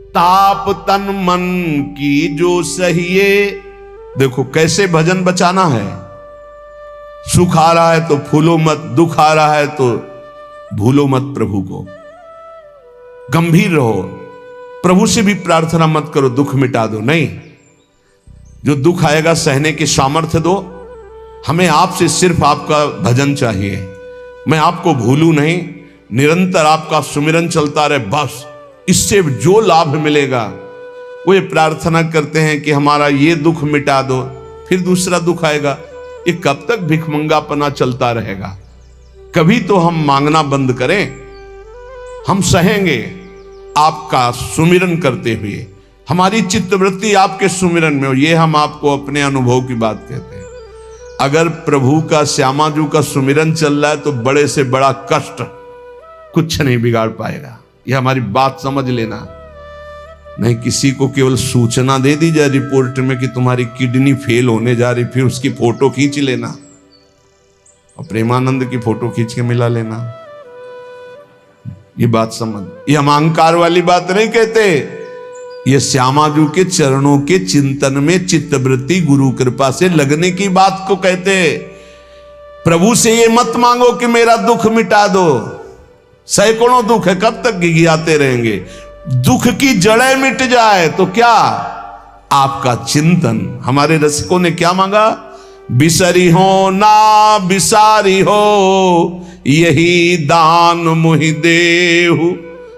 ताप तन मन की जो सहिए। देखो कैसे भजन बचाना है। सुख आ रहा है तो फूलो मत, दुख आ रहा है तो भूलो मत प्रभु को। गंभीर रहो, प्रभु से भी प्रार्थना मत करो दुख मिटा दो, नहीं। जो दुख आएगा सहने की सामर्थ्य दो। हमें आपसे सिर्फ आपका भजन चाहिए। मैं आपको भूलूं नहीं, निरंतर आपका सुमिरन चलता रहे, बस। इससे जो लाभ मिलेगा वो ये प्रार्थना करते हैं कि हमारा ये दुख मिटा दो, फिर दूसरा दुख आएगा। ये कब तक भिखमंगापना चलता रहेगा? कभी तो हम मांगना बंद करें। हम सहेंगे आपका सुमिरन करते हुए। हमारी चित्तवृत्ति आपके सुमिरन में हो, ये हम आपको अपने अनुभव की बात कहते हैं। अगर प्रभु का, श्यामाजू का सुमिरन चल रहा है तो बड़े से बड़ा कष्ट कुछ नहीं बिगाड़ पाएगा। यह हमारी बात समझ लेना। नहीं किसी को केवल सूचना दे दी जाए रिपोर्ट में कि तुम्हारी किडनी फेल होने जा रही, फिर उसकी फोटो खींच लेना और प्रेमानंद की फोटो खींच के मिला लेना। ये बात समझ। ये हम अहंकार वाली बात नहीं कहते। ये श्यामाजू के चरणों के चिंतन में चित्तवृत्ति गुरु कृपा से लगने की बात को कहते। प्रभु से ये मत मांगो कि मेरा दुख मिटा दो। सैकड़ों दुख है, कब तक गिघियाते रहेंगे? दुख की जड़ें मिट जाए तो क्या? आपका चिंतन। हमारे रसिकों ने क्या मांगा? बिसरी हो ना बिसारी हो, यही दान मुहि देहु।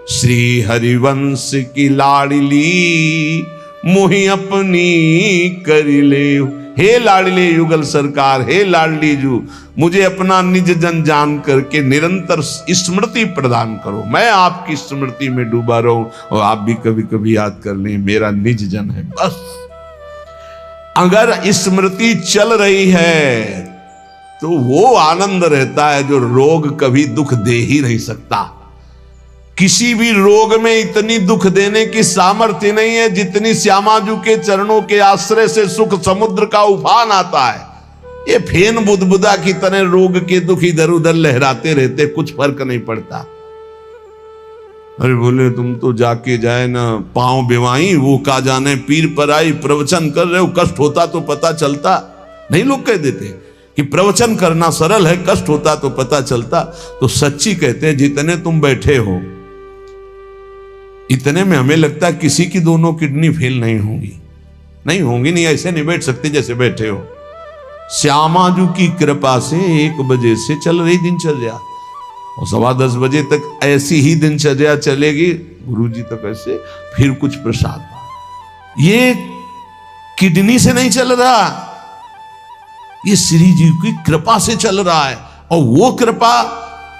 श्री हरिवंश की लाडली मुहि अपनी करी ले। हे लाडले युगल सरकार, हे लाडली जू, मुझे अपना निज जन जान करके निरंतर स्मृति प्रदान करो। मैं आपकी स्मृति में डूबा रहूं और आप भी कभी कभी याद कर लें मेरा निज जन है, बस। अगर स्मृति चल रही है तो वो आनंद रहता है जो रोग कभी दुख दे ही नहीं सकता। किसी भी रोग में इतनी दुख देने की सामर्थ्य नहीं है जितनी श्यामाजू के चरणों के आश्रय से सुख समुद्र का उफान आता है। ये फेन बुदबुदा की तरह रोग के दुख इधर उधर लहराते रहते, कुछ फर्क नहीं पड़ता। अरे बोले तुम तो जाके जाए ना पांव बेवाई, वो का जाने पीर पर आई, प्रवचन कर रहे हो, कष्ट होता तो पता चलता। नहीं, लोग कह देते कि प्रवचन करना सरल है, कष्ट होता तो पता चलता। तो सच्ची कहते हैं जितने तुम बैठे हो इतने में हमें लगता है किसी की दोनों किडनी फेल नहीं होंगी। नहीं होंगी, नहीं ऐसे नहीं बैठ सकते जैसे बैठे हो। श्यामाजू की कृपा से 1 बजे से चल रही दिनचर्या और 10:15 बजे तक ऐसी ही दिनचर्या चलेगी, गुरुजी तक ऐसे, फिर कुछ प्रसाद। ये किडनी से नहीं चल रहा, ये श्री जी की कृपा से चल रहा है। और वो कृपा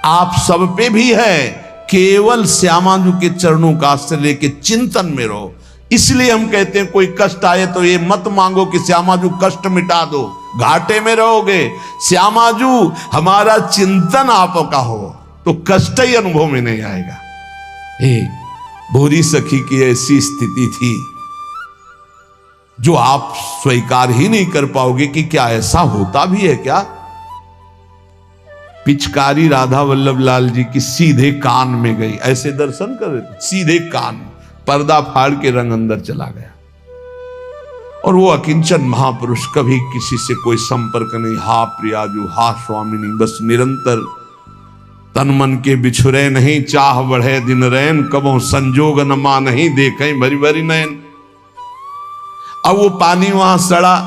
आप सब पे भी है। केवल श्यामाजू के चरणों का आश्रय लेके चिंतन में रहो। इसलिए हम कहते हैं कोई कष्ट आए तो ये मत मांगो कि श्यामाजू कष्ट मिटा दो, घाटे में रहोगे। श्यामाजू हमारा चिंतन आपका हो तो कष्ट ही अनुभव में नहीं आएगा। भोरी सखी की ऐसी स्थिति थी जो आप स्वीकार ही नहीं कर पाओगे कि क्या ऐसा होता भी है क्या। पिचकारी राधा वल्लभ लाल जी की सीधे कान में गई, ऐसे दर्शन कर रहे थे, सीधे कान, पर्दा फाड़ के रंग अंदर चला गया। और वो अकिंचन महापुरुष, कभी किसी से कोई संपर्क नहीं। हा प्रियाजू, हा स्वामिनी, बस निरंतर तन मन के बिछुरे नहीं, चाह बढ़े दिन रैन, कबो संजोग न मा नहीं, देखें भरी भरी नयन। अब वो पानी वहां सड़ा,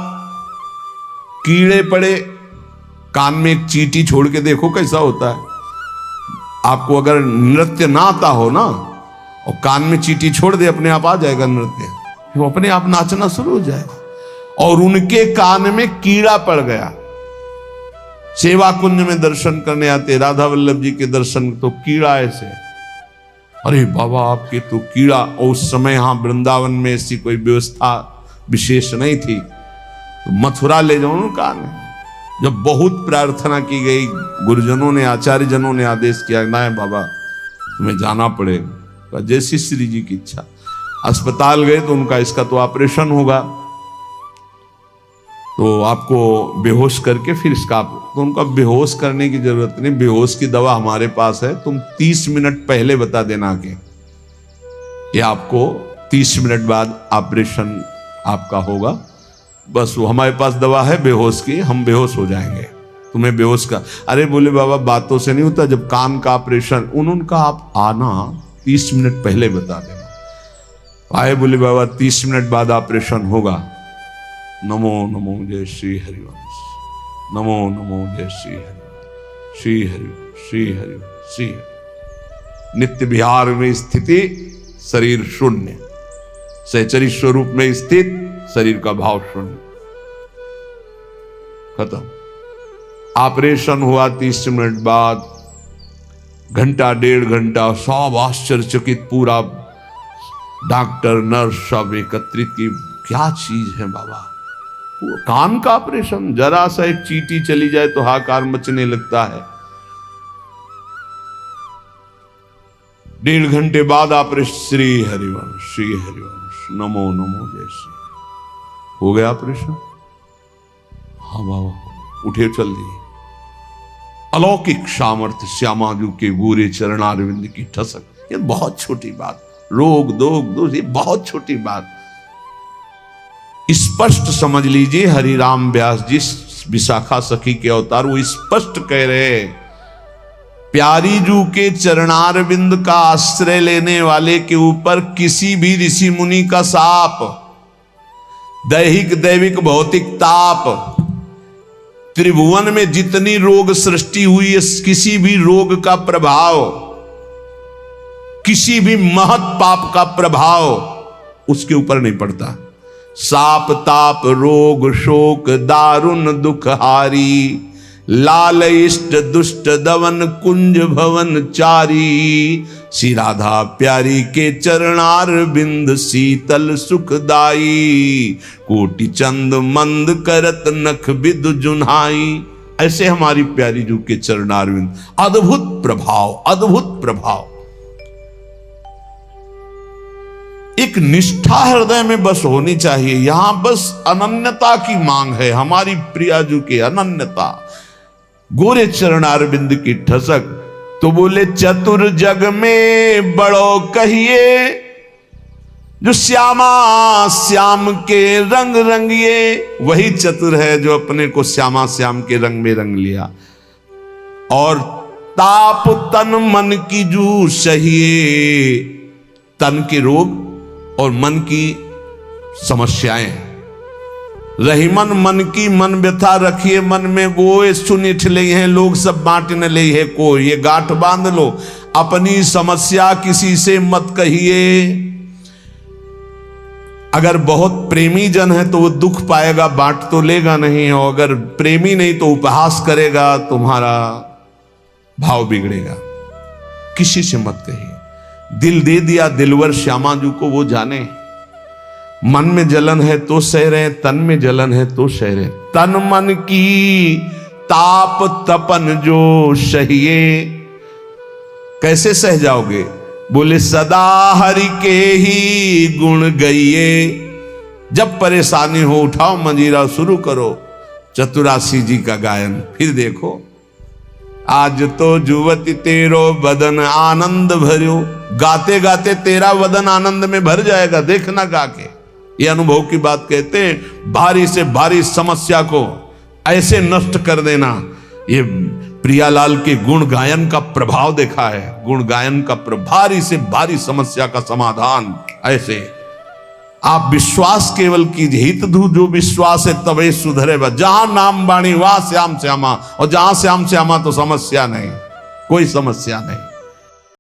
कीड़े पड़े, कान में एक चींटी छोड़ के देखो कैसा होता है। आपको अगर नृत्य ना आता हो ना और कान में चींटी छोड़ दे, अपने आप आ जाएगा नृत्य, वो अपने आप नाचना शुरू हो जाएगा। और उनके कान में कीड़ा पड़ गया। सेवा कुंज में दर्शन करने आते राधा वल्लभ जी के दर्शन, तो कीड़ा ऐसे, अरे बाबा आपके तो कीड़ा। और उस समय यहां वृंदावन में ऐसी कोई व्यवस्था विशेष नहीं थी, तो मथुरा ले जाओ ना कान। जब बहुत प्रार्थना की गई, गुरुजनों ने, आचार्य जनों ने आदेश किया, ना बाबा तुम्हें जाना पड़ेगा, जैसी श्री जी की इच्छा। अस्पताल गए तो उनका इसका तो ऑपरेशन होगा, तो आपको बेहोश करके फिर इसका, तो उनका बेहोश करने की जरूरत नहीं, बेहोश की दवा हमारे पास है, तुम 30 मिनट पहले बता देना कि ये आपको 30 मिनट बाद ऑपरेशन आपका होगा, बस वो हमारे पास दवा है बेहोश की, हम बेहोश हो जाएंगे, तुम्हें बेहोश का। अरे बोले बाबा बातों से नहीं होता, जब कान का ऑपरेशन, उनका आप आना 30 मिनट पहले बता देना। आए बोले बाबा 30 मिनट बाद ऑपरेशन होगा। नमो नमो जय श्री हरिवंश, नमो नमो जय श्री हरिवंश, श्री हरिवंश, श्री हरिवंश, श्री हरि। नित्य विहार में स्थिति, शरीर शून्य, सहचरी स्वरूप में स्थित, शरीर का भाव शून्य, खत्म। ऑपरेशन हुआ 30 मिनट बाद, घंटा 1.5 घंटा सब आश्चर्यचकित, पूरा डॉक्टर नर्स सब एकत्रित की, क्या चीज है बाबा, कान का ऑपरेशन, जरा सा एक चींटी चली जाए तो हाहाकार मचने लगता है। 1.5 घंटे बाद ऑपरेशन, श्री हरिवंश, श्री हरिवंश, नमो नमो जय श्री, हो गया ऑपरेशन। हाँ बाबा उठे चल दिए। अलौकिक सामर्थ्य, श्यामाजू के गोरे चरणारविंद की ठसक, ये बहुत छोटी बात, रोग दोष ये बहुत छोटी बात, स्पष्ट समझ लीजिए। हरिराम व्यास जी विशाखा सखी के अवतार, वो स्पष्ट कह रहे, प्यारी जू के चरणारविंद का आश्रय लेने वाले के ऊपर किसी भी ऋषि मुनि का शाप, दैहिक दैविक भौतिक ताप, त्रिभुवन में जितनी रोग सृष्टि हुई है, किसी भी रोग का प्रभाव, किसी भी महत पाप का प्रभाव उसके ऊपर नहीं पड़ता। साप ताप रोग शोक दारुण दुखहारी, लाल इष्ट दुष्ट दवन कुंज भवन चारी, श्री राधा प्यारी के चरणार बिंद शीतल सुखदाई, कोटि चंद मंद करत नख बिद जुन्हाई। ऐसे हमारी प्यारी जू के चरणार बिंद, अद्भुत प्रभाव, अद्भुत प्रभाव। एक निष्ठा हृदय में बस होनी चाहिए, यहां बस अनन्यता की मांग है, हमारी प्रियाजू के अनन्यता, गोरे चरणारविंद की ठसक। तो बोले चतुर जग में बड़ो कहिए, जो श्यामा श्याम के रंग रंगिए, वही चतुर है जो अपने को श्यामा श्याम के रंग में रंग लिया। और ताप तन मन की जू सहिए, तन के रोग और मन की समस्याएं, रहीमन मन की मन व्यथा रखिए मन में, गोए सुनिठ ले हैं लोग सब बांट न ले है को, ये गांठ बांध लो, अपनी समस्या किसी से मत कहिए। अगर बहुत प्रेमी जन है तो वो दुख पाएगा, बांट तो लेगा नहीं, और अगर प्रेमी नहीं तो उपहास करेगा, तुम्हारा भाव बिगड़ेगा। किसी से मत कहिए। दिल दे दिया दिलवर श्यामाजू को, वो जाने। मन में जलन है तो सह रहे, तन में जलन है तो सह रहे। तन मन की ताप तपन जो सहिए, कैसे सह जाओगे? बोले सदा हरि के ही गुण गइए। जब परेशानी हो उठाओ मंजीरा, शुरू करो चतुरासी जी का गायन। फिर देखो, आज तो जुवती तेरो बदन आनंद भर्यो, गाते गाते तेरा बदन आनंद में भर जाएगा, देखना गा के। ये अनुभव की बात कहते हैं। भारी से भारी समस्या को ऐसे नष्ट कर देना, ये प्रियालाल के गुण गायन का प्रभाव देखा है। गुण गायन का भारी से भारी समस्या का समाधान ऐसे। आप विश्वास केवल कीजिए, हित धू जो विश्वास है तबे सुधरे। जहां नाम बाणी वहां श्याम श्यामा, और जहां श्याम श्यामा तो समस्या नहीं, कोई समस्या नहीं।